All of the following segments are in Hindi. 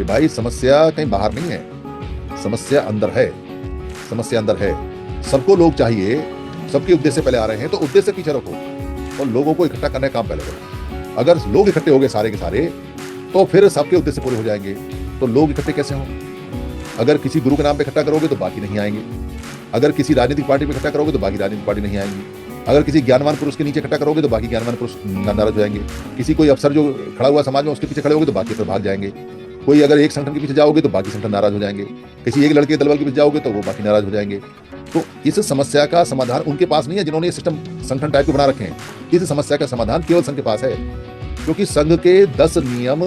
कि भाई समस्या कहीं बाहर नहीं है, समस्या अंदर है, समस्या अंदर है। सबको लोग चाहिए, सबके उद्देश्य पहले आ रहे हैं, तो उद्देश्य पीछे रखो और लोगों को इकट्ठा करने का काम पहले करो। अगर लोग इकट्ठे हो गए सारे के सारे, तो फिर सबके उद्देश्य पूरे हो जाएंगे। तो लोग इकट्ठे कैसे हों? अगर किसी गुरु के नाम पे इकट्ठा करोगे तो बाकी नहीं आएंगे, अगर किसी राजनीतिक पार्टी पे इकट्ठा करोगे तो बाकी राजनीतिक पार्टी नहीं आएंगी, अगर किसी ज्ञानवान पुरुष के नीचे इकट्ठा करोगे तो बाकी ज्ञानवान पुरुष नाराज हो जाएंगे, किसी कोई अफसर जो खड़ा हुआ समाज में उसके पीछे खड़े होगे तो बाकी फिर भाग जाएंगे, कोई अगर एक संगठन के पीछे जाओगे तो बाकी संगठन नाराज हो जाएंगे, किसी एक लड़के दलबल के पीछे जाओगे तो वो बाकी नाराज हो जाएंगे। तो इस समस्या का समाधान उनके पास नहीं है जिन्होंने ये सिस्टम संगठन टाइप के बना रखे हैं। इस समस्या का समाधान केवल संघ के पास है, क्योंकि संघ के 10 नियम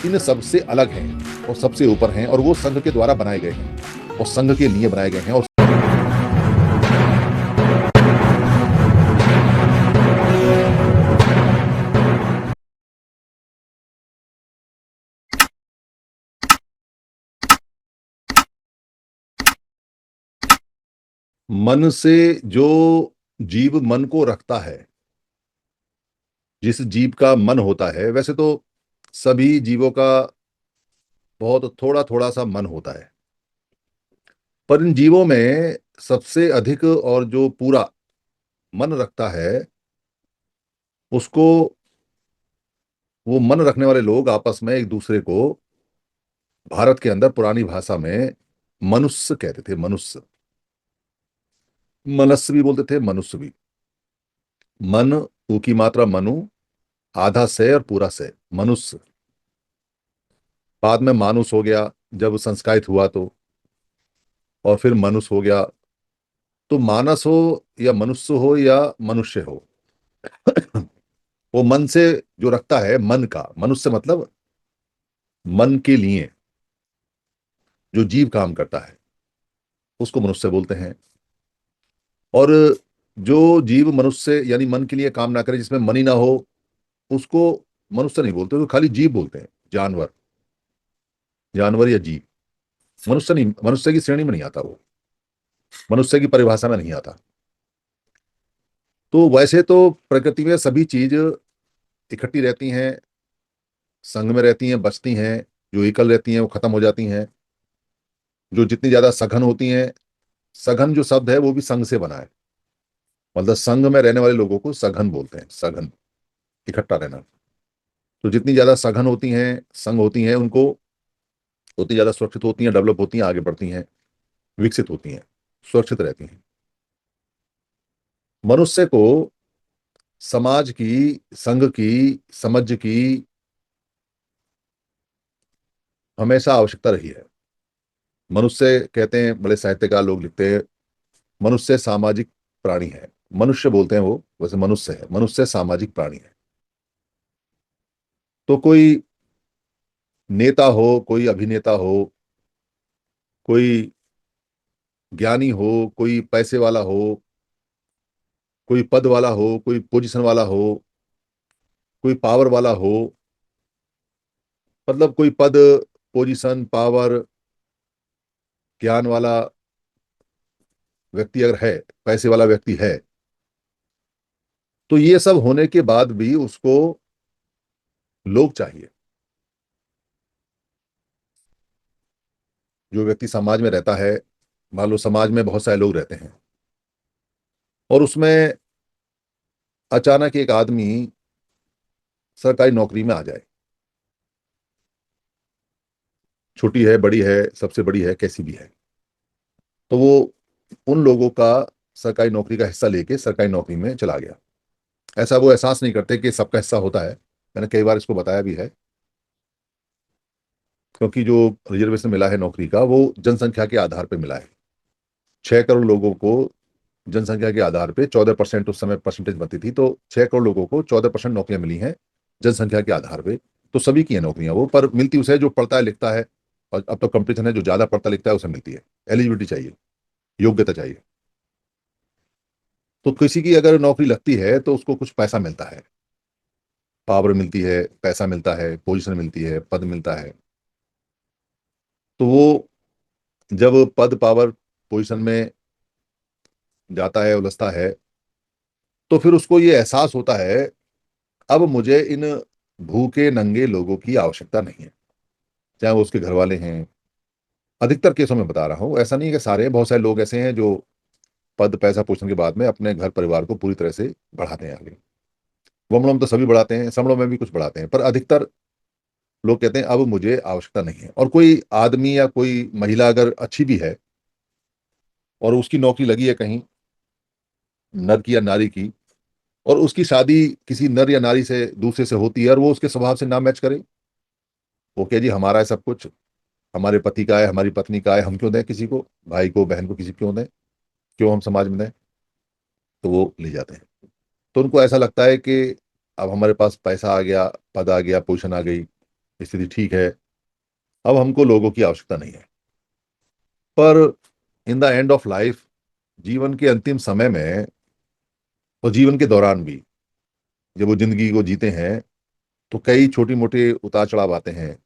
इन सबसे अलग हैं और सबसे ऊपर हैं, और वो संघ के द्वारा बनाए गए हैं और संघ के लिए बनाए गए हैं। और मन से जो जीव मन को रखता है, जिस जीव का मन होता है, वैसे तो सभी जीवों का बहुत थोड़ा थोड़ा सा मन होता है, पर इन जीवों में सबसे अधिक और जो पूरा मन रखता है, उसको वो मन रखने वाले लोग आपस में एक दूसरे को भारत के अंदर पुरानी भाषा में मनुष्य कहते थे। मनुष्य, मनस्य भी बोलते थे, मनुष्य भी। मन, ऊ की मात्रा मनु, आधा से और पूरा से, मनुष्य। बाद में मानुष हो गया जब संस्कारित हुआ तो, और फिर मनुष्य हो गया। तो मानस हो या मनुष्य हो या मनुष्य हो, वो मन से जो रखता है, मन का, मनुष्य मतलब मन के लिए जो जीव काम करता है उसको मनुष्य बोलते हैं। और जो जीव मनुष्य यानी मन के लिए काम ना करे, जिसमें मन ही ना हो, उसको मनुष्य नहीं बोलते, तो खाली जीव बोलते हैं। जानवर, जानवर या जीव, मनुष्य नहीं, मनुष्य की श्रेणी में नहीं आता, वो मनुष्य की परिभाषा में नहीं आता। तो वैसे तो प्रकृति में सभी चीज इकट्ठी रहती हैं, संग में रहती हैं, बचती हैं। जो एकल रहती हैं वो खत्म हो जाती हैं। जो जितनी ज्यादा सघन होती हैं, सघन जो शब्द है वो भी संघ से बना है, मतलब संघ में रहने वाले लोगों को सघन बोलते हैं, सघन, इकट्ठा रहना। तो जितनी ज्यादा सघन होती हैं, संघ होती हैं, उनको उतनी ज्यादा सुरक्षित होती हैं, डेवलप होती हैं, आगे बढ़ती हैं, विकसित होती हैं, सुरक्षित रहती हैं। मनुष्य को समाज की, संघ की, समझ की हमेशा आवश्यकता रही है। मनुष्य कहते हैं, बड़े साहित्यकार लोग लिखते हैं, मनुष्य सामाजिक प्राणी है। मनुष्य बोलते हैं वो, वैसे मनुष्य है, मनुष्य सामाजिक प्राणी है। तो कोई नेता हो, कोई अभिनेता हो, कोई ज्ञानी हो, कोई पैसे वाला हो, कोई पद वाला हो, कोई पोजीशन वाला हो, कोई पावर वाला हो, मतलब कोई पद, पोजीशन, पावर, ज्ञान वाला व्यक्ति अगर है, पैसे वाला व्यक्ति है, तो ये सब होने के बाद भी उसको लोग चाहिए। जो व्यक्ति समाज में रहता है, मान लो समाज में बहुत सारे लोग रहते हैं, और उसमें अचानक एक आदमी सरकारी नौकरी में आ जाए, छोटी है, बड़ी है, सबसे बड़ी है, कैसी भी है, तो वो उन लोगों का सरकारी नौकरी का हिस्सा लेके सरकारी नौकरी में चला गया। ऐसा वो एहसास नहीं करते कि सबका हिस्सा होता है। मैंने कई बार इसको बताया भी है, क्योंकि जो रिजर्वेशन मिला है नौकरी का, वो जनसंख्या के आधार पर मिला है। 6 करोड़ लोगों को जनसंख्या के आधार पे 14% उस समय परसेंटेज बनती थी, तो 6 करोड़ लोगों को 14% नौकरियां मिली हैं जनसंख्या के आधार पे। तो सभी की है नौकरियां, वो पर मिलती उसे जो पढ़ता है लिखता है, और अब तो कंपटीशन है, जो ज्यादा पढ़ता लिखता है उसे मिलती है। एलिजिबिलिटी चाहिए, योग्यता चाहिए। तो किसी की अगर नौकरी लगती है तो उसको कुछ पैसा मिलता है, पावर मिलती है, पैसा मिलता है, पोजीशन मिलती है, पद मिलता है। तो वो जब पद, पावर, पोजीशन में जाता है, उलझता है, तो फिर उसको ये एहसास होता है, अब मुझे इन भूखे नंगे लोगों की आवश्यकता नहीं है। चाहे वो उसके घर वाले हैं। अधिकतर केसों में बता रहा हूँ, ऐसा नहीं है कि सारे, बहुत सारे लोग ऐसे हैं जो पद पैसा पोषण के बाद में अपने घर परिवार को पूरी तरह से बढ़ाते हैं आगे। वमलों में तो सभी बढ़ाते हैं, समलों में भी कुछ बढ़ाते हैं, पर अधिकतर लोग कहते हैं अब मुझे आवश्यकता नहीं है। और कोई आदमी या कोई महिला अगर अच्छी भी है और उसकी नौकरी लगी है कहीं, नर की या नारी की, और उसकी शादी किसी नर या नारी से दूसरे से होती है और वो उसके स्वभाव से ना मैच करे, वो कहे जी हमारा है सब कुछ, हमारे पति का है, हमारी पत्नी का है, हम क्यों दें किसी को, भाई को बहन को किसी को क्यों दें, क्यों हम समाज में दें, तो वो ले जाते हैं। तो उनको ऐसा लगता है कि अब हमारे पास पैसा आ गया, पद आ गया, पोजीशन आ गई, स्थिति ठीक है, अब हमको लोगों की आवश्यकता नहीं है। पर in the end of life, जीवन के अंतिम समय में और जीवन के दौरान भी जब वो जिंदगी को जीते हैं तो कई छोटी मोटे उतार चढ़ाव आते हैं।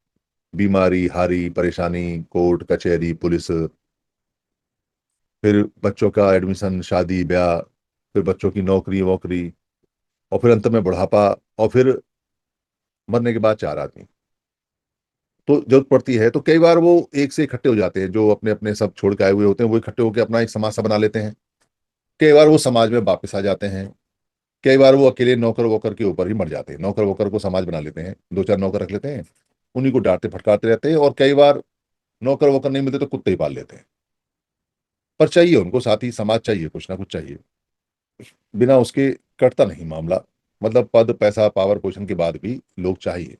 बीमारी, हारी, परेशानी, कोर्ट कचहरी, पुलिस, फिर बच्चों का एडमिशन, शादी ब्याह, फिर बच्चों की नौकरी वोकरी, और फिर अंत में बुढ़ापा, और फिर मरने के बाद चार आदमी। तो जरूरत पड़ती है तो कई बार वो एक से इकट्ठे हो जाते हैं, जो अपने अपने सब छोड़ के आए हुए होते हैं वो इकट्ठे होकर अपना एक समाज सा बना लेते हैं। कई बार वो समाज में वापस आ जाते हैं। कई बार वो अकेले नौकर वोकर के ऊपर ही मर जाते हैं, नौकर वोकर को समाज बना लेते हैं, दो चार नौकर रख लेते हैं, उन्हीं को डांटते फटकारते रहते हैं। और कई बार नौकर वोकर नहीं मिलते तो कुत्ते ही पाल लेते हैं। पर चाहिए उनको साथी, समाज चाहिए, कुछ ना कुछ चाहिए, बिना उसके कटता नहीं मामला। मतलब पद पैसा पावर पोषण के बाद भी लोग चाहिए।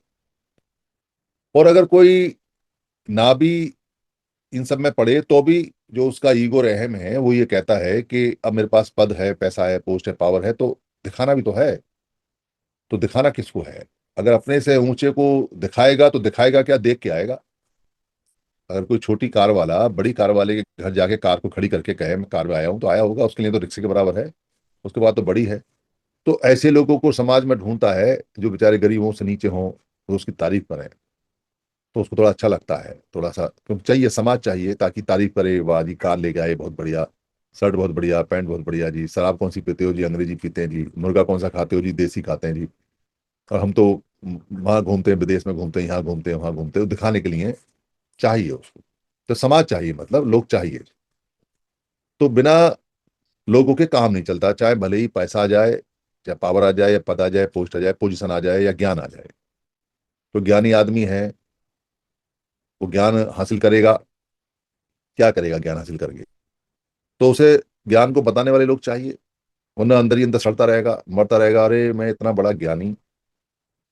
और अगर कोई ना भी इन सब में पड़े तो भी जो उसका ईगो रहम है वो ये कहता है कि अब मेरे पास पद है, पैसा है, पोस्ट है, पावर है, तो दिखाना भी तो है। तो दिखाना किसको है? अगर अपने से ऊंचे को दिखाएगा तो दिखाएगा क्या, देख के आएगा। अगर कोई छोटी कार वाला बड़ी कार वाले के घर जाके कार को खड़ी करके कहे मैं कार में आया हूं, तो आया होगा, उसके लिए तो रिक्शे के बराबर है, उसके बाद तो बड़ी है। तो ऐसे लोगों को समाज में ढूंढता है जो बेचारे गरीबों से नीचे हों, तो उसकी तारीफ करें, तो उसको थोड़ा अच्छा लगता है, थोड़ा सा, क्योंकि चाहिए, समाज चाहिए ताकि तारीफ करे, वाह जी कार लेके आए बहुत बढ़िया, शर्ट बहुत बढ़िया, पैंट बहुत बढ़िया जी, शराब कौन सी पीते हो जी, अंग्रेजी पीते हैं जी, मुर्गा कौन सा खाते हो जी, देसी खाते हैं जी, और हम तो वहां घूमते हैं, विदेश में घूमते हैं, यहाँ घूमते हैं, वहां घूमते हैं, दिखाने के लिए चाहिए उसको। तो समाज चाहिए, मतलब लोग चाहिए। तो बिना लोगों के काम नहीं चलता, चाहे भले ही पैसा आ जाए, चाहे पावर आ जाए, या पद आ जाए, पोस्ट आ जाए, पोजीशन आ जाए, या ज्ञान आ जाए। तो ज्ञानी आदमी है, वो ज्ञान हासिल करेगा, क्या करेगा ज्ञान हासिल करके? तो उसे ज्ञान को बताने वाले लोग चाहिए, वरना अंदर ही अंदर सड़ता रहेगा, मरता रहेगा, अरे मैं इतना बड़ा ज्ञानी।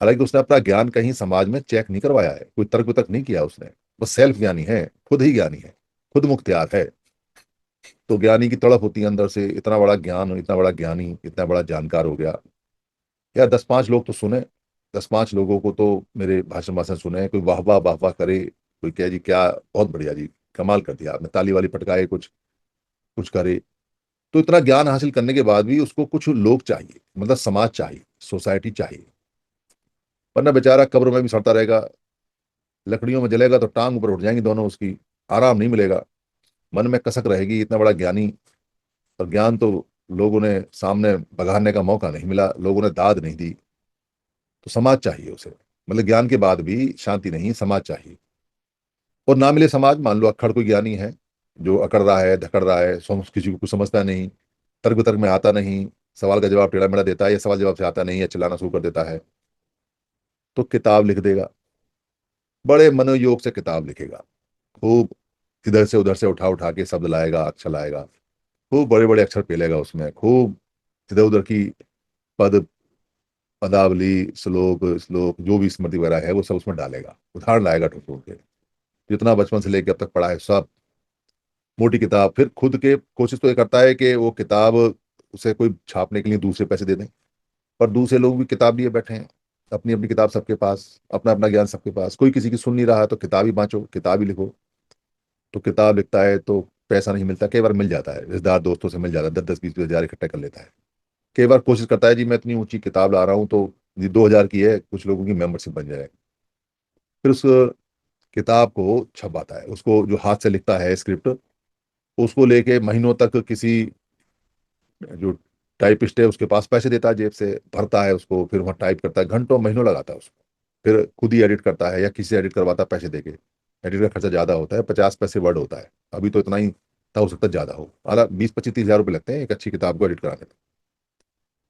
हालांकि उसने अपना ज्ञान कहीं समाज में चेक नहीं करवाया है, कोई तर्क वितर्क नहीं किया उसने, बस सेल्फ ज्ञानी है, खुद ही ज्ञानी है, खुद मुख्तियार है। तो ज्ञानी की तड़प होती है अंदर से, इतना बड़ा ज्ञान, इतना बड़ा ज्ञानी, इतना बड़ा जानकार हो गया। या 10-5 लोग तो सुने, 10-5 लोगों को तो मेरे भाषण भाषण सुने, कोई वाह वाह वाह वाह करे, कोई कहे जी क्या बहुत बढ़िया जी, कमाल कर दिया आपने, ताली वाली पटकाए, कुछ कुछ करे। तो इतना ज्ञान हासिल करने के बाद भी उसको कुछ लोग चाहिए, मतलब समाज चाहिए, सोसाइटी चाहिए। वरना बेचारा कब्र में भी सड़ता रहेगा, लकड़ियों में जलेगा तो टांग ऊपर उठ जाएंगी दोनों उसकी, आराम नहीं मिलेगा, मन में कसक रहेगी, इतना बड़ा ज्ञानी, और ज्ञान तो लोगों ने सामने बघारने का मौका नहीं मिला, लोगों ने दाद नहीं दी। तो समाज चाहिए उसे, मतलब ज्ञान के बाद भी शांति नहीं, समाज चाहिए। और ना मिले समाज, मान लो अक्खड़ कोई ज्ञानी है जो अकड़ रहा है, धकड़ रहा है, किसी को कुछ समझता नहीं, तर्क वितर्क में आता नहीं, सवाल का जवाब टेढ़ा मेढ़ा देता है, या सवाल जवाब से आता नहीं है, चिल्लाना शुरू कर देता है, तो किताब लिख देगा, बड़े मनोयोग से किताब लिखेगा, खूब इधर से उधर से उठा उठा के शब्द लाएगा, अक्षर लाएगा, खूब बड़े बड़े अक्षर पेलेगा उसमें, खूब इधर उधर की पद, पदावली, श्लोक श्लोक जो भी स्मृति वगैरह है वो सब उसमें डालेगा, उदाहरण लाएगा ठोक ठोक के, जितना बचपन से लेकर अब तक पढ़ा है सब, मोटी किताब। फिर खुद के कोशिश तो ये करता है कि वो किताब उसे कोई छापने के लिए दूसरे पैसे दे दें, पर दूसरे लोग भी किताब लिए बैठे हैं, अपनी अपनी किताब सबके पास, अपना अपना ज्ञान सबके पास, कोई किसी की सुन नहीं रहा है, तो किताब ही बांचो, किताब ही लिखो। तो किताब लिखता है तो पैसा नहीं मिलता, कई बार मिल जाता है, रिश्तेदार दोस्तों से मिल जाता है, 10-10 20-20 हजार इकट्ठा कर लेता है। कई बार कोशिश करता है जी मैं इतनी ऊंची किताब ला रहा हूँ तो ये 2 हजार की है, कुछ लोगों की मेंबरशिप बन जाए। फिर उस किताब को छपवाता है, उसको जो हाथ से लिखता है स्क्रिप्ट, उसको लेके महीनों तक किसी जो टाइपिस्ट है उसके पास पैसे देता है, जेब से भरता है उसको, फिर वहाँ टाइप करता है, घंटों महीनों लगाता है उसको, फिर खुद ही एडिट करता है या किसी से एडिट करवाता है पैसे देके। एडिट का खर्चा ज़्यादा होता है, 50 पैसे वर्ड होता है। अभी तो इतना ही था, हो सकता है ज़्यादा हो, हालांकि 20-25-30 हज़ार रुपये लगते हैं एक अच्छी किताब को एडिट कराने में।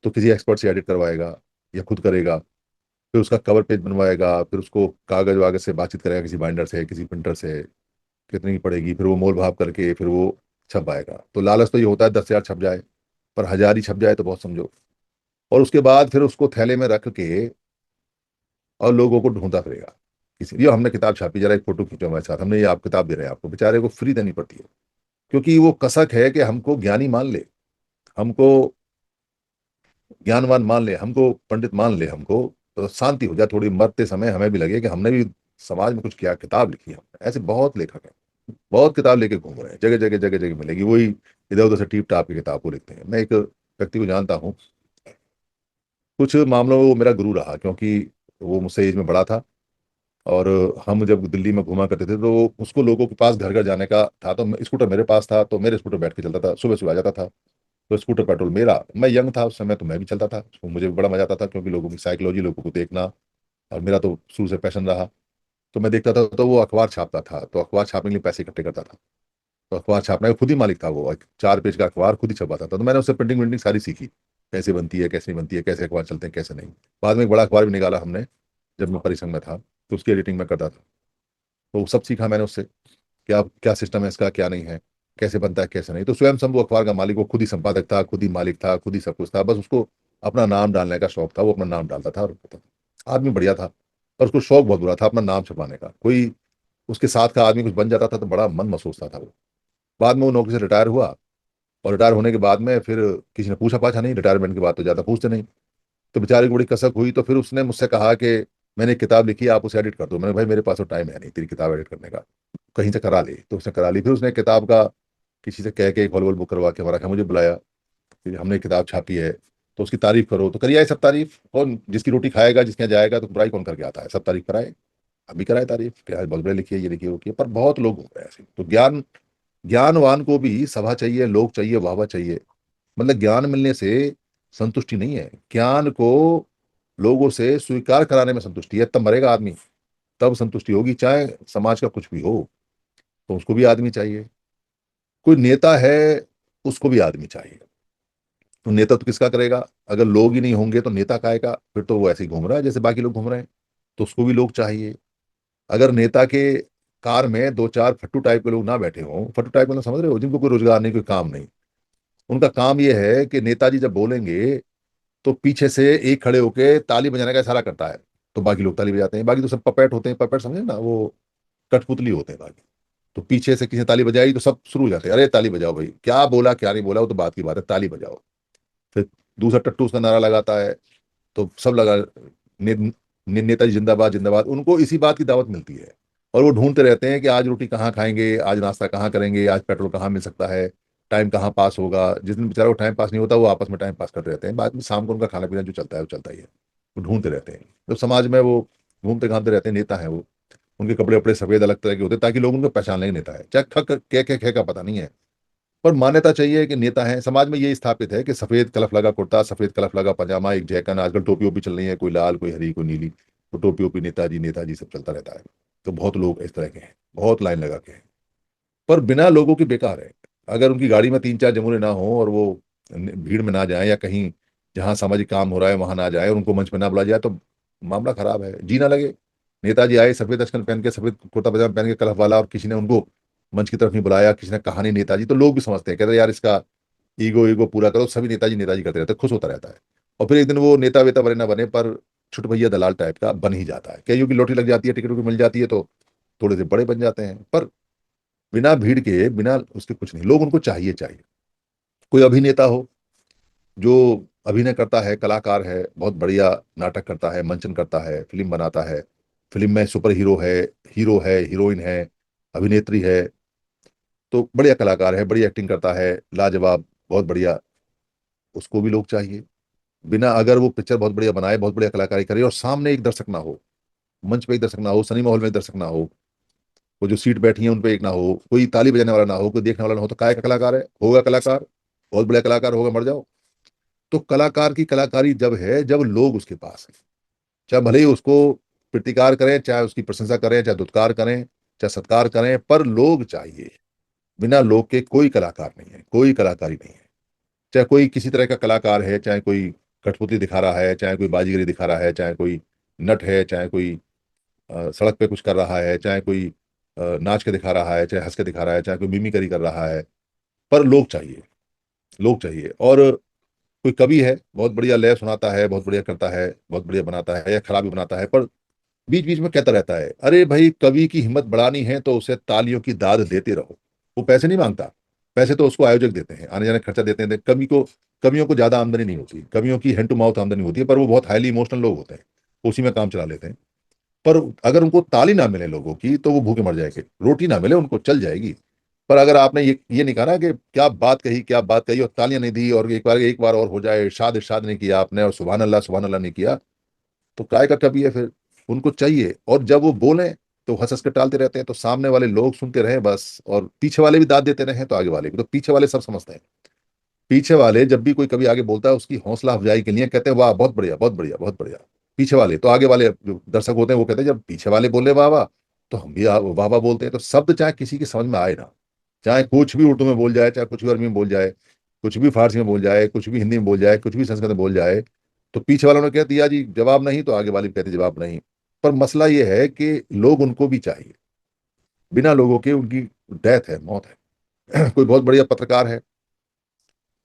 तो किसी एक्सपर्ट से एडिट करवाएगा या खुद करेगा, फिर उसका कवर पेज बनवाएगा, फिर उसको कागज वागज से बातचीत करेगा, किसी बाइंडर से, किसी प्रिंटर से, कितनी की पड़ेगी, फिर वो मोल भाव करके फिर वो छप आएगा। तो लालच तो ये होता है 10 हज़ार छप जाए, पर 1,000 ही छप जाए तो बहुत समझो। और उसके बाद फिर उसको थैले में रख के और लोगों को ढूंढता फिरेगा। इसलिए हमने किताब छापी, जरा एक फोटो खींचो हमारे साथ, हमने ये आप किताब दे रहे हैं आपको, बेचारे को फ्री देनी पड़ती है, क्योंकि वो कसक है कि हमको ज्ञानी मान ले, हमको ज्ञानवान मान ले, हमको पंडित मान ले, हमको तो शांति हो जाए थोड़ी, मरते समय हमें भी लगे कि हमने भी समाज में कुछ किया, किताब लिखी है हमने। ऐसे बहुत लेखक हैं, बहुत किताब लेके घूम रहे हैं, जगह जगह जगह जगह मिलेगी, वही इधर उधर से टीप टाप की किताब को लिखते हैं। मैं एक व्यक्ति को जानता हूँ, कुछ मामलों में वो मेरा गुरु रहा, क्योंकि वो मुझसे एज में बड़ा था। और हम जब दिल्ली में घुमा करते थे तो उसको लोगों के पास घर घर जाने का था, तो स्कूटर मेरे पास था, तो मेरे स्कूटर बैठ के चलता था, सुबह सुबह आ जाता था। तो स्कूटर पेट्रोल मेरा, मैं यंग था उस समय, तो मैं भी चलता था, तो मुझे भी बड़ा मजा आता था, क्योंकि लोगों की साइकोलॉजी, लोगों को देखना, और मेरा तो शुरू से पैशन रहा। तो मैं देखता था, तो वो अखबार छापता था, तो अखबार छापने के लिए पैसे इकट्ठे करता था। तो अखबार छापने का खुद ही मालिक था वो, 4 पेज का अखबार खुद ही छपाता था। तो मैंने उससे प्रिंटिंग विंटिंग सारी सीखी, कैसे बनती है, कैसे नहीं बनती है, कैसे अखबार चलते हैं, कैसे नहीं। बाद में एक बड़ा अखबार भी निकाला हमने, जब मैं परिसंघ में था, तो उसकी एडिटिंग में करता था। तो वो सब सीखा मैंने उससे, क्या क्या सिस्टम है इसका, क्या नहीं है, कैसे बनता है, कैसे नहीं। तो स्वयं शंभू अखबार का मालिक, वो खुद ही संपादक था, खुद ही मालिक था, खुद ही सब कुछ था, बस उसको अपना नाम डालने का शौक था, वो अपना नाम डालता था और होता था। आदमी बढ़िया था, पर उसको शौक बहुत बुरा था अपना नाम छुपाने का। कोई उसके साथ का आदमी कुछ बन जाता था तो बड़ा मन महसूसता था वो। बाद में वो नौकरी से रिटायर हुआ, और रिटायर होने के बाद में फिर किसी ने पूछा पाछा नहीं, रिटायरमेंट के बाद तो ज़्यादा पूछते नहीं। तो बेचारे को बड़ी कसक हुई, तो फिर उसने मुझसे कहा कि मैंने एक किताब लिखी है, आप उसे एडिट कर दो। मैंने, भाई मेरे पास तो टाइम है नहीं तेरी किताब एडिट करने का, कहीं से करा ले। तो उसने करा ली, फिर उसने किताब का किसी से कह के एक हॉलीवुड बुक करवा के हमारा रखा, मुझे बुलाया, फिर हमने किताब छापी है, तो उसकी तारीफ करो। तो करिए सब तारीफ, कौन जिसकी रोटी खाएगा, जिसके यहाँ जाएगा तो बुराई कौन करके आता है, सब तारीफ कराए। अभी कराए तारीफ कि आज बहुत बड़े लिखिए, ये लिखिए, वो किए। पर बहुत लोग घूम रहे हैं ऐसे। तो ज्ञानवान को भी सभा चाहिए, लोग चाहिए, वाहवा चाहिए। मतलब ज्ञान मिलने से संतुष्टि नहीं है, ज्ञान को लोगों से स्वीकार कराने में संतुष्टि है। तब मरेगा आदमी, तब संतुष्टि होगी, चाहे समाज का कुछ भी हो, तो उसको भी आदमी चाहिए। कोई नेता है, उसको भी आदमी चाहिए। तो नेता तो किसका करेगा, अगर लोग ही नहीं होंगे तो नेता काहेगा, फिर तो वो ऐसे ही घूम रहा है जैसे बाकी लोग घूम रहे हैं। तो उसको भी लोग चाहिए। अगर नेता के कार में दो चार फट्टू टाइप के लोग ना बैठे हों, फट्टू टाइप मतलब समझ रहे हो, जिनको कोई रोजगार नहीं, कोई काम नहीं, उनका काम ये है कि नेताजी जब बोलेंगे तो पीछे से एक खड़े होके ताली बजाने का इशारा करता है, तो बाकी लोग ताली बजाते हैं। बाकी तो सब पपेट होते हैं, पपेट समझे ना, वो कठपुतली होते हैं बाकी। तो पीछे से किसी ने ताली बजाई तो सब शुरू हो जाते हैं, अरे ताली बजाओ भाई, क्या बोला क्या नहीं बोला वो तो बात की बात है, ताली बजाओ। फिर दूसरा टट्टू उसका नारा लगाता है, तो सब लगा, नेताजी जिंदाबाद जिंदाबाद, उनको इसी बात की दावत मिलती है। और वो ढूंढते रहते हैं कि आज रोटी कहाँ खाएंगे, आज नाश्ता कहाँ करेंगे, आज पेट्रोल कहाँ मिल सकता है, टाइम कहाँ पास होगा। जिस दिन बेचारा को टाइम पास नहीं होता, वो आपस में टाइम पास करते रहते हैं। बाद में शाम को उनका खाना पीना जो चलता है वो चलता ही है। वो ढूंढते रहते हैं, तो समाज में वो घूमते घामते रहते हैं, नेता है वो। उनके कपड़े वपड़े सफेद अलग तरह के होते हैं, ताकि लोग उनको पहचान लेंगे नेता है, चाहे खक कह का पता नहीं है। पर मान्यता चाहिए कि नेता है। समाज में ये स्थापित है कि सफेद कलफ लगा कुर्ता, सफेद कलफ लगा पजामा, एक जैकन, आजकल टोपी ओपी चल रही है, कोई लाल, कोई हरी, कोई नीली, तो टोपी ओपी नेताजी नेताजी सब चलता रहता है। तो बहुत लोग इस तरह के हैं, बहुत लाइन लगा के हैं। पर बिना लोगों की बेकार है। अगर उनकी गाड़ी में तीन चार जमुने ना हो, और वो भीड़ में ना जाए, या कहीं जहाँ सामाजिक काम हो रहा है वहां ना जाए, और उनको मंच में ना बुलाया जाए, तो मामला खराब है, जी ना लगे। नेताजी आए सफेद अचकन पहन के, सफेद कुर्ता पजामा पहन के, कलफ वाला, और किसी ने उनको मंच की तरफ नहीं बुलाया, किसी ने कहा नहीं नेताजी, तो लोग भी समझते हैं, कहते हैं यार इसका ईगो ईगो पूरा करो, सभी नेताजी नेताजी करते रहते हैं, खुश होता रहता है। और फिर एक दिन वो नेता वेता बने ना बने, पर छुट भैया दलाल टाइप का बन ही जाता है, कईयों की लॉटरी लग जाती है, टिकट भी मिल जाती है, तो थोड़े से बड़े बन जाते हैं। पर बिना भीड़ के, बिना उसके कुछ नहीं, लोग उनको चाहिए चाहिए। कोई अभिनेता हो जो अभिनय करता है, कलाकार है, बहुत बढ़िया नाटक करता है, मंचन करता है, फिल्म बनाता है, फिल्म में सुपर हीरो है, हीरो है, हीरोइन है, अभिनेत्री है, तो बढ़िया कलाकार है, बढ़िया एक्टिंग करता है, लाजवाब, बहुत बढ़िया, उसको भी लोग चाहिए। बिना, अगर वो पिक्चर बहुत बढ़िया बनाए, बहुत बढ़िया कलाकारी करे, और सामने एक दर्शक ना हो, मंच पे एक दर्शक ना हो, सिनेमा हॉल में एक दर्शक ना हो, वो जो सीट बैठी है उन पे एक ना हो, कोई ताली बजाने वाला ना हो, कोई देखने वाला ना हो, तो काय का कलाकार है, होगा कलाकार, बहुत बढ़िया कलाकार होगा, मर जाओ। तो कलाकार की कलाकारी जब है, जब लोग उसके पास है, चाहे भले ही उसको प्रतिकार करें, चाहे उसकी प्रशंसा करें, चाहे दुत्कार करें, चाहे सत्कार करें, पर लोग चाहिए। बिना लोग के कोई कलाकार नहीं है, कोई कलाकारी नहीं है। चाहे कोई किसी तरह का कलाकार है, चाहे कोई कठपुतली दिखा रहा है, चाहे कोई बाजीगरी दिखा रहा है, चाहे कोई नट है, चाहे कोई सड़क पे कुछ कर रहा है, चाहे कोई नाच के दिखा रहा है, चाहे हंस के दिखा रहा है, चाहे कोई मिमिक्री कर रहा है, पर लोग चाहिए। लोग चाहिए। और कोई कवि है, बहुत बढ़िया लय सुनाता है, बहुत बढ़िया करता है, बहुत बढ़िया बनाता है या खराब भी बनाता है, पर बीच बीच में कहता रहता है, अरे भाई कवि की हिम्मत बढ़ानी है तो उसे तालियों की दाद देते रहो। वो पैसे नहीं मांगता, पैसे तो उसको आयोजक देते हैं, आने जाने का खर्चा देते हैं। कवियों को ज्यादा आमदनी नहीं होती, कवियों की हैंड टू माउथ आमदनी होती है, पर वो बहुत हाईली इमोशनल लोग होते हैं, उसी में काम चला लेते हैं। पर अगर उनको ताली ना मिले लोगों की तो वो भूखे मर जाएंगे, रोटी ना मिले उनको चल जाएगी। पर अगर आपने ये नहीं कहा ना कि क्या बात कही, क्या बात कही, और तालियां नहीं दी, और एक बार और हो जाए, इरशाद नहीं किया आपने, और सुभान अल्लाह नहीं किया, तो काय का कवि है फिर। उनको चाहिए, और जब वो बोले तो हंस हंस के टालते रहते हैं, तो सामने वाले लोग सुनते रहे बस, और पीछे वाले भी दाद देते रहे तो आगे वाले भी। तो पीछे वाले सब समझते हैं। पीछे वाले जब भी कोई कभी आगे बोलता है, उसकी हौसला अफजाई के लिए कहते हैं वाह बहुत बढ़िया, बहुत बढ़िया, बहुत बढ़िया। पीछे वाले तो, आगे वाले जो दर्शक होते हैं वो कहते हैं जब पीछे वाले बोले वाह वाह, तो हम भी वाह वाह बोलते हैं। तो शब्द चाहे किसी की समझ में आए ना, चाहे कुछ भी उर्दू में बोल जाए, चाहे कुछ भी अरबी में बोल जाए, कुछ भी फारसी में बोल जाए, कुछ भी हिंदी में बोल जाए, कुछ भी संस्कृत में बोल जाए, तो पीछे वालों ने कह दिया जी जवाब नहीं, तो आगे वाले भी कहते जवाब नहीं। पर मसला ये है कि लोग उनको भी चाहिए। बिना लोगों के उनकी डेथ है, मौत है। कोई बहुत बढ़िया पत्रकार है,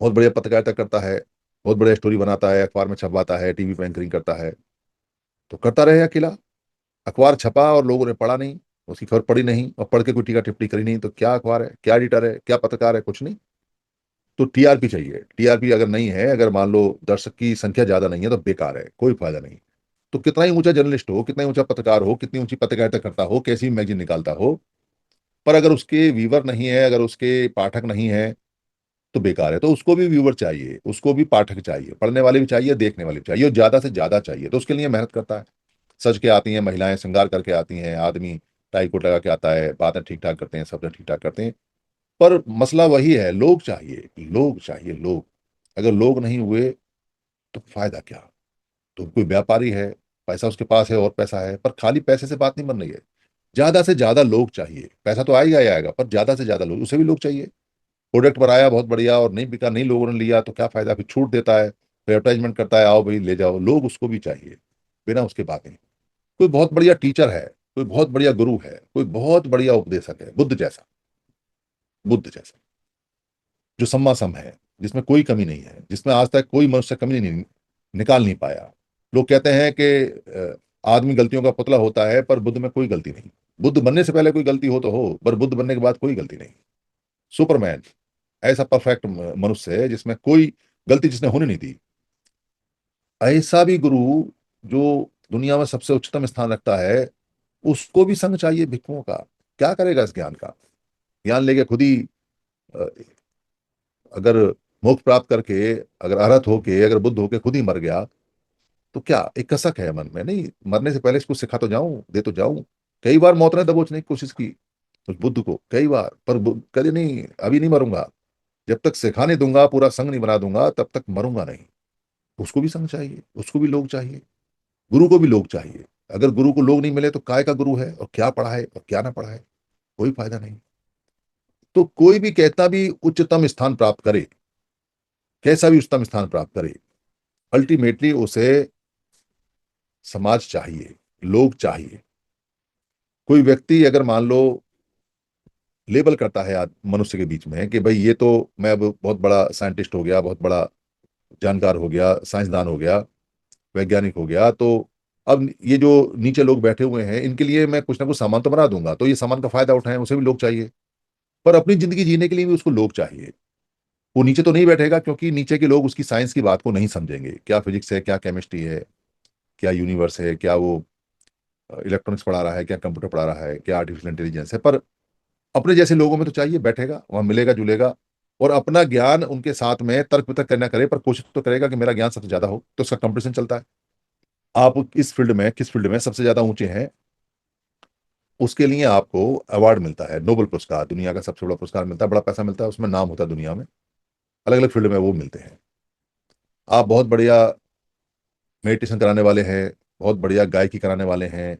बहुत बढ़िया पत्रकारिता करता है, बहुत बढ़िया स्टोरी बनाता है, अखबार में छपवाता है, टीवी पे एंकरिंग करता है, तो करता रहे अकेला। अखबार छपा और लोगों ने पढ़ा नहीं, उसकी खबर पढ़ी नहीं, और पढ़ के कोई टीका टिप्पणी करी नहीं, तो क्या अखबार है, क्या एडिटर है, क्या पत्रकार है, कुछ नहीं। तो टीआरपी चाहिए। टीआरपी अगर नहीं है, अगर मान लो दर्शक की संख्या ज्यादा नहीं है, तो बेकार है, कोई फायदा नहीं। तो कितना ही ऊंचा जर्नलिस्ट हो, कितना ही ऊंचा पत्रकार हो, कितनी ऊंची पत्रकारिता करता हो, कैसी भी मैगजीन निकालता हो, पर अगर उसके व्यूवर नहीं है, अगर उसके पाठक नहीं है, तो बेकार है। तो उसको भी व्यूवर चाहिए, उसको भी पाठक चाहिए, पढ़ने वाले भी चाहिए, देखने वाले भी चाहिए, और ज्यादा से ज्यादा चाहिए। तो उसके लिए मेहनत करता है। सज के आती हैं महिलाएं, श्रृंगार करके आती हैं, आदमी टाई कोट लगा के आता है, बातें ठीक ठाक करते हैं, सब ठीक ठाक करते हैं। पर मसला वही है, लोग चाहिए, लोग चाहिए, लोग। अगर लोग नहीं हुए तो फायदा क्या। तो कोई व्यापारी है, पैसा उसके पास है, और पैसा है, पर खाली पैसे से बात नहीं बन रही है। ज्यादा से ज्यादा लोग चाहिए। पैसा तो आएगा ही आएगा, पर ज्यादा से ज्यादा लोग, उसे भी लोग चाहिए। प्रोडक्ट बनाया बहुत बढ़िया और नहीं बिका, नहीं लोगों ने लिया, तो क्या फायदा। फिर छूट देता है, फिर एडवर्टाइजमेंट करता है, आओ भाई ले जाओ, लोग उसको भी चाहिए। बिना उसके बात नहीं। कोई बहुत बढ़िया टीचर है, कोई बहुत बढ़िया गुरु है, कोई बहुत बढ़िया उपदेशक है, बुद्ध जैसा, बुद्ध जैसा, जो सम्मा सम है, जिसमें कोई कमी नहीं है, जिसमें आज तक कोई मनुष्य कमी नहीं निकाल नहीं पाया। लोग कहते हैं कि आदमी गलतियों का पुतला होता है, पर बुद्ध में कोई गलती नहीं। बुद्ध बनने से पहले कोई गलती हो तो हो, पर बुद्ध बनने के बाद कोई गलती नहीं। सुपरमैन, ऐसा परफेक्ट मनुष्य है जिसमें कोई गलती जिसने होने नहीं दी। ऐसा भी गुरु जो दुनिया में सबसे उच्चतम स्थान रखता है, उसको भी संग चाहिए भिक्षुओं का। क्या करेगा इस ज्ञान का। ज्ञान लेके खुद ही अ, अगर मोक्ष प्राप्त करके, अगर अरहत होके, अगर बुद्ध होके खुद ही मर गया, तो क्या एक कसक है मन में, नहीं मरने से पहले इसको सिखा तो जाऊं, दे तो जाऊं। कई बार मौत ने दबोचने की कोशिश की उस बुद्ध को, कई बार, पर कभी नहीं, अभी नहीं मरूंगा। जब तक सिखाने दूंगा, पूरा संग नहीं बना दूंगा, तब तक मरूंगा नहीं। उसको भी संग चाहिए, उसको भी लोग चाहिए, गुरु को भी लोग चाहिए। अगर गुरु को लोग नहीं मिले तो काय का गुरु है, और क्या पढ़ा है और क्या ना पढ़ा है, कोई फायदा नहीं। तो कोई भी कहता भी उच्चतम स्थान प्राप्त करे, कैसा भी उच्चतम स्थान प्राप्त करे, अल्टीमेटली उसे समाज चाहिए, लोग चाहिए। कोई व्यक्ति अगर मान लो लेबल करता है मनुष्य के बीच में कि भाई ये तो, मैं अब बहुत बड़ा साइंटिस्ट हो गया, बहुत बड़ा जानकार हो गया, साइंसदान हो गया, वैज्ञानिक हो गया, तो अब ये जो नीचे लोग बैठे हुए हैं इनके लिए मैं कुछ ना कुछ सामान तो बना दूंगा, तो ये सामान का फायदा उठाएं, उसे भी लोग चाहिए। पर अपनी जिंदगी जीने के लिए भी उसको लोग चाहिए। वो नीचे तो नहीं बैठेगा, क्योंकि नीचे के लोग उसकी साइंस की बात को नहीं समझेंगे, क्या फिजिक्स है, क्या केमिस्ट्री है, क्या यूनिवर्स है, क्या वो इलेक्ट्रॉनिक्स पढ़ा रहा है, क्या कंप्यूटर पढ़ा रहा है, क्या आर्टिफिशियल इंटेलिजेंस है। पर अपने जैसे लोगों में तो चाहिए, बैठेगा वहां, मिलेगा जुलेगा, और अपना ज्ञान उनके साथ में तर्क वितर्क करना करे, पर कोशिश तो करेगा कि मेरा ज्ञान सबसे ज्यादा हो, तो उसका कंपटीशन चलता है। आप इस फील्ड में, किस फील्ड में सबसे ज्यादा ऊंचे हैं, उसके लिए आपको अवार्ड मिलता है, नोबेल पुरस्कार, दुनिया का सबसे बड़ा पुरस्कार मिलता है, बड़ा पैसा मिलता है, उसमें नाम होता है दुनिया में। अलग अलग फील्ड में वो मिलते हैं। आप बहुत बढ़िया मेडिटेशन कराने वाले हैं, बहुत बढ़िया गायकी कराने वाले हैं,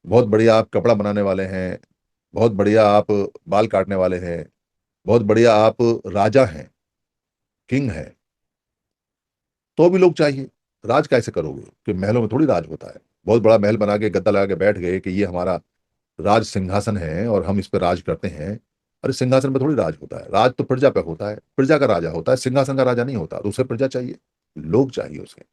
बहुत बढ़िया आप कपड़ा बनाने वाले हैं, बहुत बढ़िया आप बाल काटने वाले हैं, बहुत बढ़िया आप राजा हैं, किंग है, तो भी लोग चाहिए। राज कैसे करोगे? कि महलों में थोड़ी राज होता है। बहुत बड़ा महल बना के गद्दा लगा के बैठ गए कि ये हमारा राज सिंहासन है और हम इस पर राज करते हैं। अरे सिंहासन पे थोड़ी राज होता है, राज तो प्रजा पे होता है, प्रजा का राजा होता है, सिंहासन का राजा नहीं होता। तो उसे प्रजा चाहिए, लोग चाहिए उसके।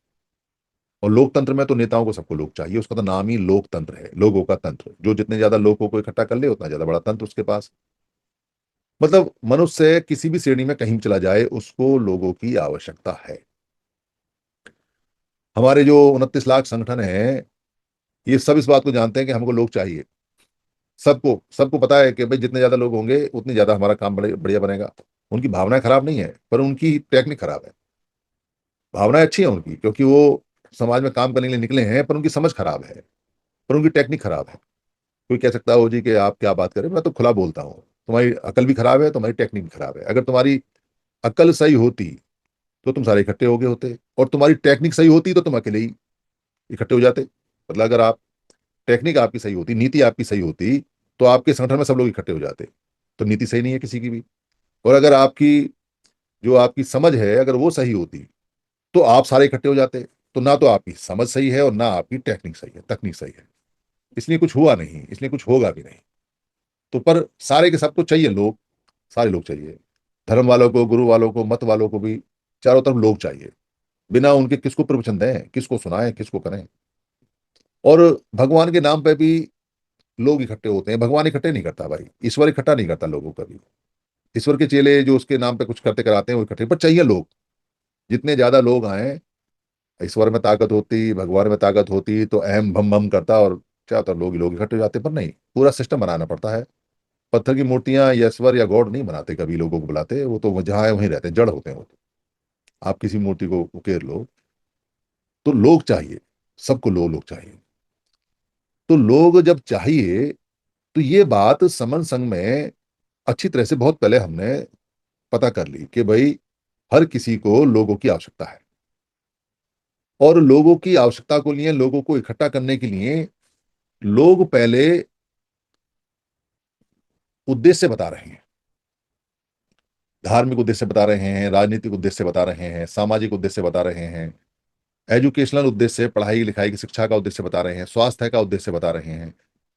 और लोकतंत्र में तो नेताओं को सबको लोग चाहिए, उसका तो नाम ही लोकतंत्र है, लोगों का तंत्र। जो जितने ज्यादा लोगों को इकट्ठा कर ले उतना ज्यादा बड़ा तंत्र उसके पास। मतलब मनुष्य किसी भी श्रेणी में कहीं भी चला जाए, उसको लोगों की आवश्यकता है। हमारे जो 29 लाख संगठन है, ये सब इस बात को जानते हैं कि हमको लोग चाहिए। सबको सबको पता है कि भाई जितने ज्यादा लोग होंगे उतनी ज्यादा हमारा काम बढ़िया बनेगा। उनकी भावनाएं खराब नहीं है, पर उनकी टेक्निक खराब है। भावनाएं अच्छी है उनकी, क्योंकि वो समाज में काम करने के लिए निकले हैं, पर उनकी समझ खराब है, पर उनकी टेक्निक खराब है। कोई कह सकता हो जी कि आप क्या बात करें, मैं तो खुला बोलता हूँ। तुम्हारी अकल भी खराब है, तुम्हारी टेक्निक भी खराब है। अगर तुम्हारी अकल सही होती तो तुम सारे इकट्ठे हो गए होते, और तुम्हारी टेक्निक सही होती तो तुम अकेले ही इकट्ठे हो जाते। मतलब अगर आप टेक्निक आपकी सही होती, नीति आपकी सही होती, तो आपके संगठन में सब लोग इकट्ठे हो जाते। तो नीति सही नहीं है किसी की भी। और अगर आपकी जो आपकी समझ है अगर वो सही होती, तो आप सारे इकट्ठे हो जाते। तो ना तो आपकी समझ सही है और ना आपकी टेक्निक सही है, तकनीक सही है। इसलिए कुछ हुआ नहीं, इसलिए कुछ होगा भी नहीं। तो पर सारे के सबको चाहिए लोग, सारे लोग चाहिए। धर्म वालों को, गुरु वालों को, मत वालों को भी, चारों तरफ लोग चाहिए। बिना उनके किसको प्रवचन दें, किसको सुनाएं, किसको करें। और भगवान के नाम पे भी लोग इकट्ठे होते हैं। भगवान इकट्ठे नहीं करता भाई, ईश्वर इकट्ठा नहीं करता लोगों का भी। ईश्वर के चेले जो उसके नाम पे कुछ करते कराते हैं वो इकट्ठे, पर चाहिए लोग। जितने ज्यादा लोग आए, ईश्वर में ताकत होती, भगवान में ताकत होती, तो अहम भम भम करता और चाहता लोग ही लोग इकट्ठे हो जाते। पर नहीं, पूरा सिस्टम बनाना पड़ता है। पत्थर की मूर्तियां ईश्वर या गॉड नहीं बनाते, कभी लोगों को बुलाते, वो तो जहां है वहीं रहते हैं, जड़ होते हैं वो तो। आप किसी मूर्ति को उकेर लो, तो लोग चाहिए, सबको लोग चाहिए। तो लोग जब चाहिए, तो ये बात समन संघ में अच्छी तरह से बहुत पहले हमने पता कर ली कि भाई हर किसी को लोगों की आवश्यकता है। और लोगों की आवश्यकता को लिए, लोगों को इकट्ठा करने के लिए लोग पहले उद्देश्य बता रहे हैं। धार्मिक उद्देश्य बता रहे हैं, राजनीतिक उद्देश्य बता रहे हैं, सामाजिक उद्देश्य बता रहे हैं, एजुकेशनल उद्देश्य, पढ़ाई लिखाई की शिक्षा का उद्देश्य बता रहे हैं, स्वास्थ्य का उद्देश्य बता रहे हैं,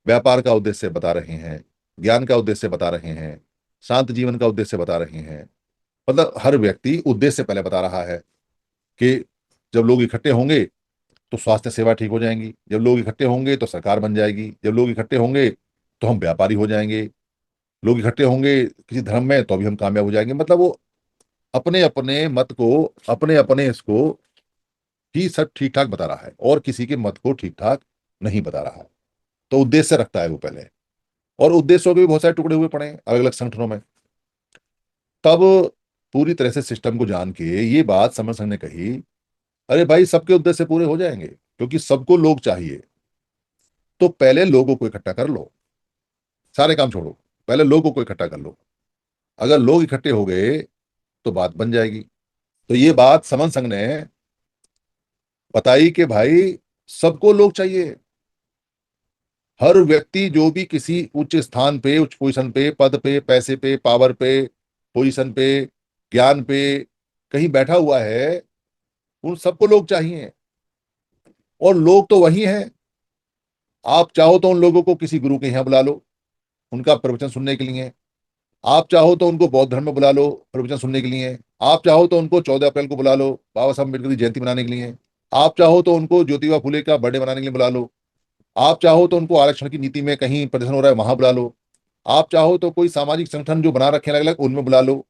व्यापार का उद्देश्य बता रहे हैं, ज्ञान का उद्देश्य बता रहे हैं, शांत जीवन का उद्देश्य बता रहे हैं। मतलब हर व्यक्ति उद्देश्य पहले बता रहा है कि जब लोग इकट्ठे होंगे तो स्वास्थ्य सेवा ठीक हो जाएंगी, जब लोग इकट्ठे होंगे तो सरकार बन जाएगी, जब लोग इकट्ठे होंगे तो हम व्यापारी हो जाएंगे, लोग इकट्ठे होंगे किसी धर्म में तो भी हम कामयाब हो जाएंगे। मतलब वो अपने अपने मत को, अपने अपने इसको ही सब ठीक ठाक बता रहा है, और किसी के मत को ठीक ठाक नहीं बता रहा है। तो उद्देश्य रखता है वो पहले। और उद्देश्यों के भी बहुत सारे टुकड़े हुए पड़े हैं अलग अलग संगठनों में। तब पूरी तरह से सिस्टम को जान के ये बात समर संघ ने कही, अरे भाई सबके उद्देश्य पूरे हो जाएंगे, क्योंकि सबको लोग चाहिए। तो पहले लोगों को इकट्ठा कर लो, सारे काम छोड़ो, पहले लोगों को इकट्ठा कर लो। अगर लोग इकट्ठे हो गए तो बात बन जाएगी। तो ये बात समन संघ ने बताई कि भाई सबको लोग चाहिए। हर व्यक्ति जो भी किसी उच्च स्थान पे, उच्च पोजीशन पे, पद पे, पैसे पे, पावर पे, पोजीशन पे, ज्ञान पे कहीं बैठा हुआ है, उन सबको लोग चाहिए। और लोग तो वही हैं। आप चाहो तो उन लोगों को किसी गुरु के यहाँ बुला लो उनका प्रवचन सुनने के लिए। आप चाहो तो उनको बौद्ध धर्म में बुला लो प्रवचन सुनने के लिए। आप चाहो तो उनको 14 अप्रैल को बुला लो बाबा साहब अम्बेडकर की जयंती मनाने के लिए। आप चाहो तो उनको ज्योतिबा फुले का बर्थडे मनाने के लिए बुला लो। आप चाहो तो उनको आरक्षण की नीति में कहीं प्रदर्शन हो रहा है वहां बुला लो। आप चाहो तो कोई सामाजिक संगठन जो बना रखे हैं अलग अलग उनमें बुला लो।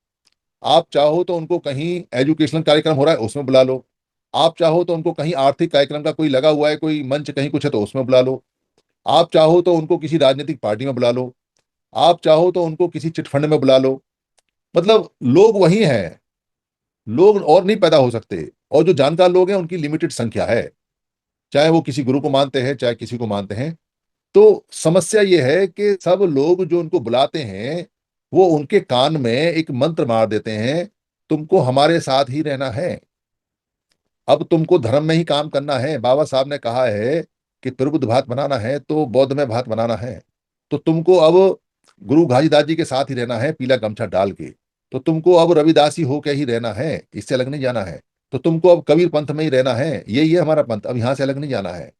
आप चाहो तो उनको कहीं एजुकेशनल कार्यक्रम हो रहा है उसमें बुला लो। आप चाहो तो उनको कहीं आर्थिक कार्यक्रम का कोई लगा हुआ है, कोई मंच कहीं कुछ है तो उसमें बुला लो। आप चाहो तो उनको किसी राजनीतिक पार्टी में बुला लो। आप चाहो तो उनको किसी चिटफंड में बुला लो। मतलब लोग वही हैं, लोग और नहीं पैदा हो सकते। और जो जानकार लोग हैं उनकी लिमिटेड संख्या है, चाहे वो किसी गुरु को मानते हैं चाहे किसी को मानते हैं। तो समस्या ये है कि सब लोग जो उनको बुलाते हैं वो उनके कान में एक मंत्र मार देते हैं, तुमको हमारे साथ ही रहना है, अब तुमको धर्म में ही काम करना है। बाबा साहब ने कहा है कि प्रबुद्ध भात बनाना है तो बौद्ध में भात बनाना है। तो तुमको अब गुरु घासीदास जी के साथ ही रहना है पीला गमछा डाल के, तो तुमको अब रविदासी होके ही रहना है, इससे अलग नहीं जाना है। तो तुमको अब कबीर पंथ में ही रहना है, यही है हमारा पंथ, अब यहाँ से अलग नहीं जाना है।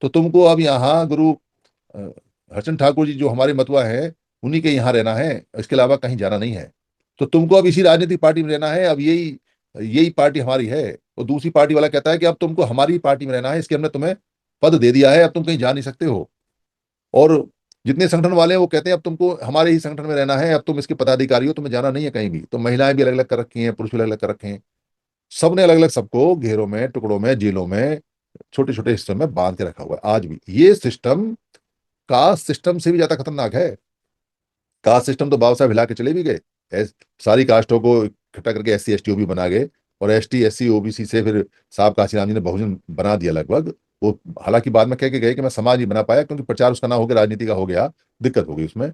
तो तुमको अब यहाँ गुरु अ, हरचंद ठाकुर जी जो हमारे मतवा है उन्हीं के यहाँ रहना है, इसके अलावा कहीं जाना नहीं है। तो तुमको अब इसी राजनीतिक पार्टी में रहना है, अब यही यही पार्टी हमारी है। और दूसरी पार्टी वाला कहता है कि अब तुमको हमारी पार्टी में रहना है, इसके हमने तुम्हें पद दे दिया है, अब तुम कहीं जा नहीं सकते हो। और जितने संगठन वाले हैं वो कहते हैं अब तुमको हमारे ही संगठन में रहना है, अब तुम इसके पदाधिकारी हो, तुम्हें जाना नहीं है कहीं भी। तो महिलाएं भी अलग अलग कर रखी हैं, पुरुष भी अलग अलग कर रखे हैं, सबने अलग अलग सबको घेरों में, टुकड़ों में, जेलों में, छोटे छोटे हिस्सों में बांध के रखा हुआ है। आज भी ये सिस्टम कास्ट सिस्टम से भी ज्यादा खतरनाक है। कास्ट सिस्टम तो बाबा साहब हिला के चले भी गए, सारी कास्टों को इकट्ठा करके S C S T O B बना गए, और S T S C O B C से फिर साहब काशीराम जी ने बहुजन बना दिया लगभग। वो हालांकि बाद में कह के गए कि मैं समाज नहीं बना पाया, क्योंकि प्रचार उसका ना हो गया, राजनीति का हो गया, दिक्कत हो गई उसमें।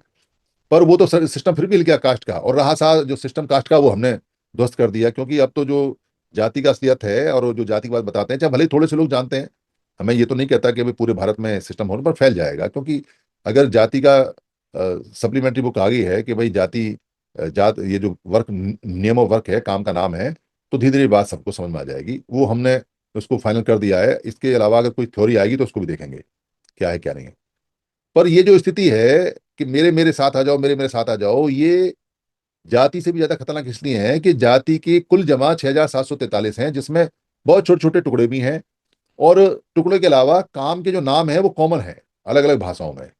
पर वो तो सिस्टम फिर भी हिल गया कास्ट का, और रहा सा जो सिस्टम कास्ट का वो हमने ध्वस्त कर दिया। क्योंकि अब तो जो जाति का असलियत है और जो जाति की बात बताते हैं, चाहे भले ही थोड़े से लोग जानते हैं, हमें ये तो नहीं कहता कि अभी पूरे भारत में सिस्टम होने पर फैल जाएगा। क्योंकि अगर जाति का सप्लीमेंट्री बुक आ गई है कि भाई जाति जात ये जो वर्क नियम और वर्क है, काम का नाम है, तो धीरे धीरे बात सबको समझ में आ जाएगी। वो हमने उसको फाइनल कर दिया है। इसके अलावा अगर कोई थ्योरी आएगी तो उसको भी देखेंगे क्या है क्या नहीं है। पर ये जो स्थिति है कि मेरे मेरे साथ आ जाओ, मेरे मेरे साथ आ जाओ, ये जाति से भी ज्यादा खतरनाक इसलिए है कि जाति की कुल जमा 6,743 हैं, जिसमें बहुत छोटे छोटे टुकड़े भी हैं। और टुकड़े के अलावा काम के जो नाम है वो कॉमन है अलग अलग भाषाओं में,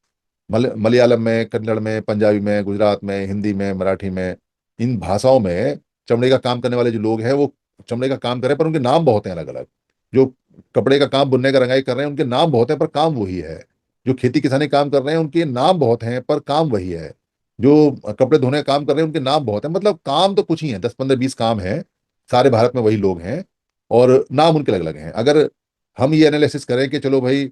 मलयालम में, कन्नड़ में, पंजाबी में, गुजरात में, हिंदी में, मराठी में, इन भाषाओं में चमड़े का काम करने वाले जो लोग हैं वो चमड़े का काम कर रहे हैं, पर उनके नाम बहुत हैं अलग अलग। जो कपड़े का काम, बुनने का, रंगाई कर रहे हैं, उनके नाम बहुत हैं पर काम वही है। जो खेती किसानी काम कर रहे हैं उनके नाम बहुत हैं पर काम वही है। जो कपड़े धोने का काम कर रहे हैं उनके नाम बहुत हैं, मतलब काम तो कुछ ही है, 10 15 20 काम है, सारे भारत में वही लोग हैं और नाम उनके अलग अलग हैं। अगर हम ये एनालिसिस करें कि चलो भाई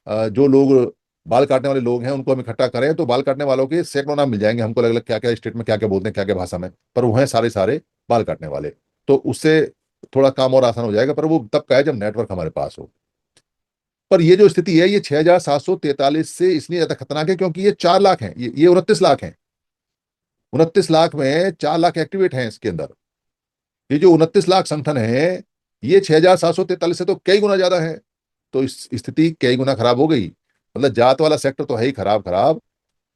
जो लोग बाल काटने वाले लोग हैं उनको हम इकट्ठा करें, तो बाल काटने वालों के सैकड़ों नाम मिल जाएंगे हमको, अलग अलग क्या क्या स्टेट में क्या क्या बोलते हैं, क्या क्या भाषा में, पर वो हैं सारे सारे बाल काटने वाले। तो उससे थोड़ा काम और आसान हो जाएगा, पर वो तब का है जब नेटवर्क हमारे पास हो। पर ये जो स्थिति है ये 6,743 से इसलिए ज्यादा खतरनाक है क्योंकि ये 4 लाख है, ये 29 लाख है। 29 लाख में 4 लाख एक्टिवेट हैं इसके अंदर। ये जो 29 लाख संगठन है ये 6,743 से तो कई गुना ज्यादा है। तो इस स्थिति कई गुना खराब हो गई। मतलब जात वाला सेक्टर तो है ही खराब खराब,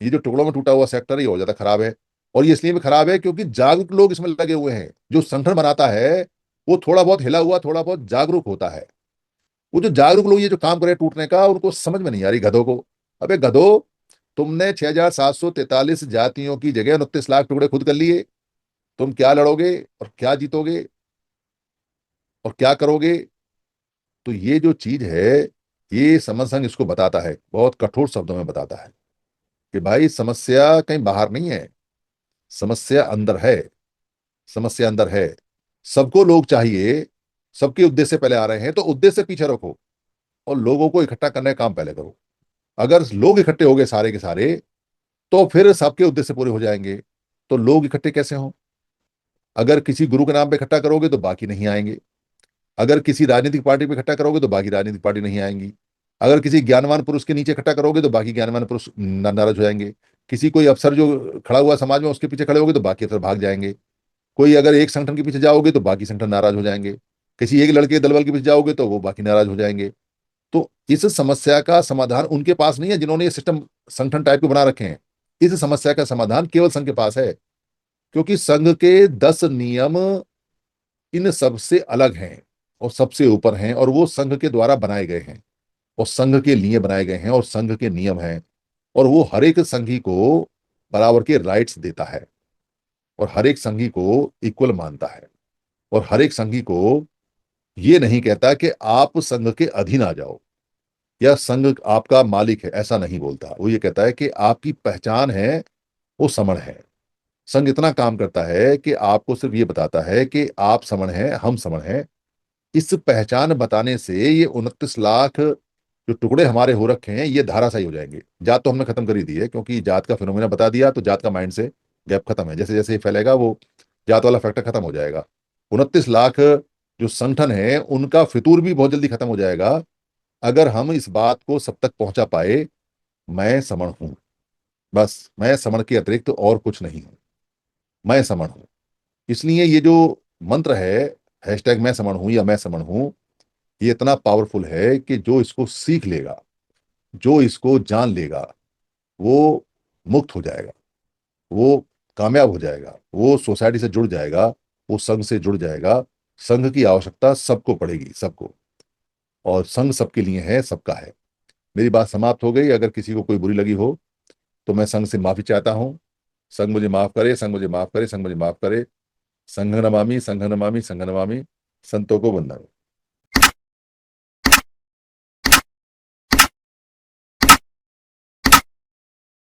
ये जो टुकड़ों में टूटा हुआ सेक्टर है ये और ज्यादा खराब है। और ये इसलिए भी खराब है क्योंकि जागरूक लोग इसमें लगे हुए हैं। जो संगठन बनाता है वो थोड़ा बहुत हिला हुआ, थोड़ा बहुत जागरूक होता है। वो जो जागरूक लोग ये जो काम कर रहे हैं टूटने का, उनको समझ में नहीं आ रही गधों को। अबे गधो, तुमने 6,743 जातियों की जगह 29 लाख टुकड़े खुद कर लिए, तुम क्या लड़ोगे और क्या जीतोगे और क्या करोगे? तो ये जो चीज है, ये समर संघ इसको बताता है, बहुत कठोर शब्दों में बताता है कि भाई समस्या कहीं बाहर नहीं है, समस्या अंदर है, समस्या अंदर है। सबको लोग चाहिए, सबके उद्देश्य पहले आ रहे हैं, तो उद्देश्य पीछे रखो और लोगों को इकट्ठा करने का काम पहले करो। अगर लोग इकट्ठे हो गए सारे के सारे, तो फिर सबके उद्देश्य पूरे हो जाएंगे। तो लोग इकट्ठे कैसे हों? अगर किसी गुरु के नाम पे इकट्ठा करोगे तो बाकी नहीं आएंगे। अगर किसी राजनीतिक पार्टी पे इकट्ठा करोगे तो बाकी राजनीतिक पार्टी नहीं आएंगी। अगर किसी ज्ञानवान पुरुष के नीचे इकट्ठा करोगे तो बाकी ज्ञानवान पुरुष नाराज हो जाएंगे। किसी कोई अफसर जो खड़ा हुआ समाज में उसके पीछे खड़े होगे तो बाकी अफसर भाग जाएंगे। कोई अगर एक संगठन के पीछे जाओगे तो बाकी संगठन नाराज हो जाएंगे। किसी एक लड़के दलबल के पीछे जाओगे तो वो बाकी नाराज हो जाएंगे। तो इस समस्या का समाधान उनके पास नहीं है जिन्होंने ये सिस्टम संगठन टाइप के बना रखे हैं। इस समस्या का समाधान केवल संघ के पास है, क्योंकि संघ के 10 नियम इन सबसे अलग हैं और सबसे ऊपर हैं, और वो संघ के द्वारा बनाए गए हैं और संघ के लिए बनाए गए हैं और संघ के नियम हैं। और वो हर एक संघी को बराबर के राइट्स देता है और हर एक संघी को इक्वल मानता है। और हर एक संघी को ये नहीं कहता कि आप संघ के अधीन आ जाओ या संघ आपका मालिक है, ऐसा नहीं बोलता। वो ये कहता है कि आपकी पहचान है वो समण है। संघ इतना काम करता है कि आपको सिर्फ ये बताता है कि आप समण हैं, हम समण हैं। इस पहचान बताने से ये 29 लाख जो टुकड़े हमारे हो रखे हैं ये धाराशायी हो जाएंगे। जात तो हमने खत्म कर ही दी है, क्योंकि जात का फिनोमेना बता दिया तो जात का माइंड से गैप खत्म है। जैसे जैसे ये फैलेगा वो जात वाला फैक्टर खत्म हो जाएगा। 29 लाख जो संगठन है उनका फितूर भी बहुत जल्दी खत्म हो जाएगा, अगर हम इस बात को सब तक पहुंचा पाए, मैं समण हूं। बस मैं समण के अतिरिक्त तो और कुछ नहीं हूं। मैं समण हूं। इसलिए ये जो मंत्र है, हैशटैग मैं समण हूं या मैं समण हूं, ये इतना पावरफुल है कि जो इसको सीख लेगा, जो इसको जान लेगा, वो मुक्त हो जाएगा, वो कामयाब हो जाएगा, वो सोसाइटी से जुड़ जाएगा, वो संघ से जुड़ जाएगा। संघ की आवश्यकता सबको पड़ेगी, सबको। और संघ सबके लिए है, सबका है। मेरी बात समाप्त हो गई। अगर किसी को कोई बुरी लगी हो तो मैं संघ से माफी चाहता हूं। संघ मुझे माफ करे, संघ मुझे माफ करे, संघ मुझे माफ करे। संघ नमामि, संघ नमामि, संघ नमामि। संतों को वंदन।